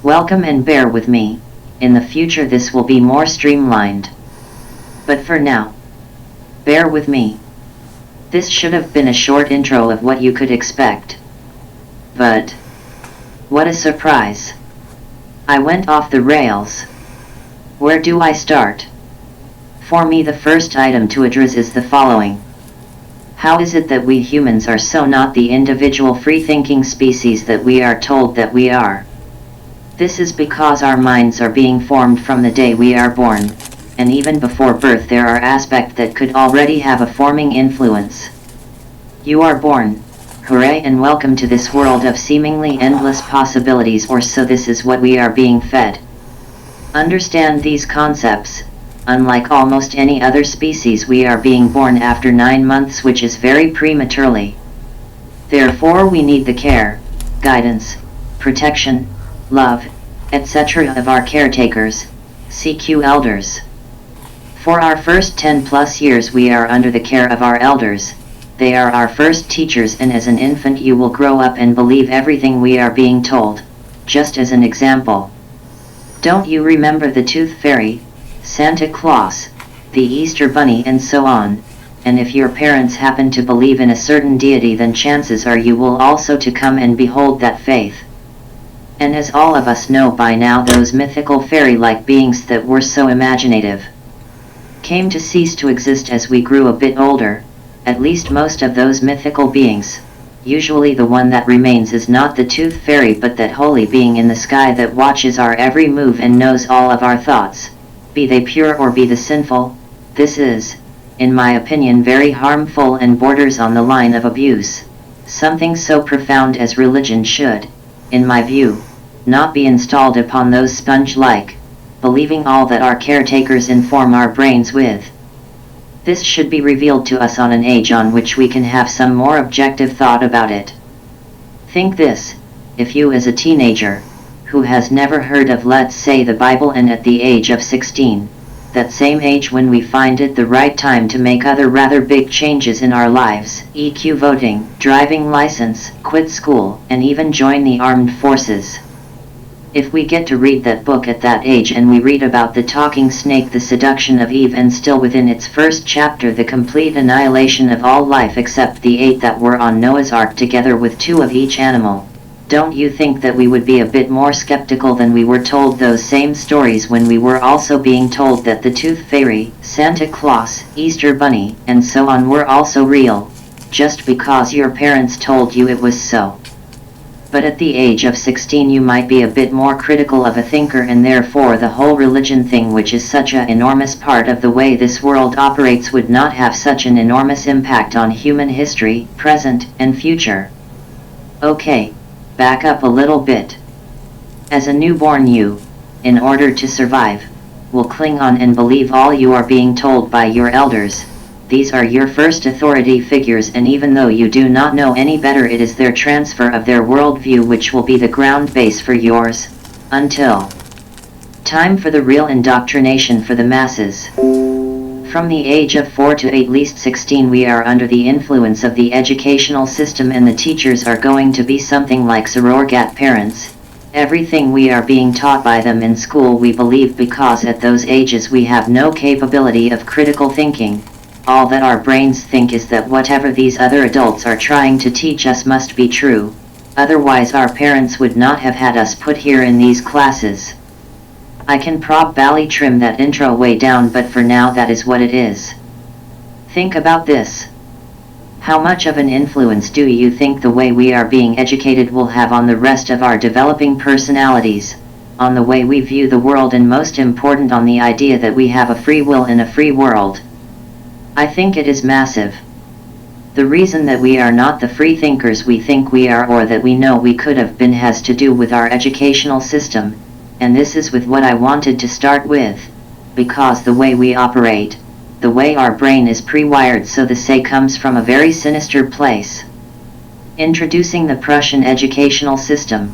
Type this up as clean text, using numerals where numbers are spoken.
Welcome and bear with me. In the future this will be more streamlined. But for now, bear with me. This should have been a short intro of what you could expect. But what a surprise. I went off the rails. Where do I start? For me, the first item to address is the following. How is it that we humans are so not the individual free-thinking species that we are told that we are? This is because our minds are being formed from the day we are born, and even before birth there are aspects that could already have a forming influence. You are born. Hooray and welcome to this world of seemingly endless possibilities, or so this is what we are being fed. Understand these concepts. Unlike almost any other species, we are being born after 9 months, which is very prematurely. Therefore we need the care, guidance, protection, love, etc. of our caretakers, CQ elders. For our first 10 plus years we are under the care of our elders. They are our first teachers, and as an infant you will grow up and believe everything we are being told. Just as an example, don't you remember the Tooth Fairy, Santa Claus, the Easter Bunny and so on? And if your parents happen to believe in a certain deity, then chances are you will also to come and behold that faith. And as all of us know by now, those mythical fairy-like beings that were so imaginative came to cease to exist as we grew a bit older. At least most of those mythical beings. Usually the one that remains is not the Tooth Fairy, but that holy being in the sky that watches our every move and knows all of our thoughts, be they pure or be the sinful. This is, in my opinion, very harmful and borders on the line of abuse. Something so profound as religion should, in my view, not be installed upon those sponge-like, believing all that our caretakers inform our brains with. This should be revealed to us on an age on which we can have some more objective thought about it. Think this, if you as a teenager, who has never heard of, let's say, the Bible, and at the age of 16, that same age when we find it the right time to make other rather big changes in our lives, EQ voting, driving license, quit school, and even join the armed forces. If we get to read that book at that age and we read about the talking snake, the seduction of Eve, and still within its first chapter the complete annihilation of all life except the 8 that were on Noah's Ark, together with 2 of each animal, don't you think that we would be a bit more skeptical than we were told those same stories when we were also being told that the Tooth Fairy, Santa Claus, Easter Bunny, and so on were also real, just because your parents told you it was so? But at the age of 16 you might be a bit more critical of a thinker, and therefore the whole religion thing, which is such an enormous part of the way this world operates, would not have such an enormous impact on human history, present and future. Okay, back up a little bit. As a newborn you, in order to survive, will cling on and believe all you are being told by your elders. These are your first authority figures, and even though you do not know any better, it is their transfer of their worldview which will be the ground base for yours, until time for the real indoctrination for the masses. From the age of 4 to at least 16 we are under the influence of the educational system, and the teachers are going to be something like surrogate parents. Everything we are being taught by them in school we believe, because at those ages we have no capability of critical thinking. All that our brains think is that whatever these other adults are trying to teach us must be true. Otherwise our parents would not have had us put here in these classes. I can probably trim that intro way down, but for now that is what it is. Think about this. How much of an influence do you think the way we are being educated will have on the rest of our developing personalities, on the way we view the world, and most important on the idea that we have a free will in a free world? I think it is massive. The reason that we are not the free thinkers we think we are, or that we know we could have been, has to do with our educational system, and this is with what I wanted to start with, because the way we operate, the way our brain is pre-wired, so to say, comes from a very sinister place. Introducing the Prussian educational system.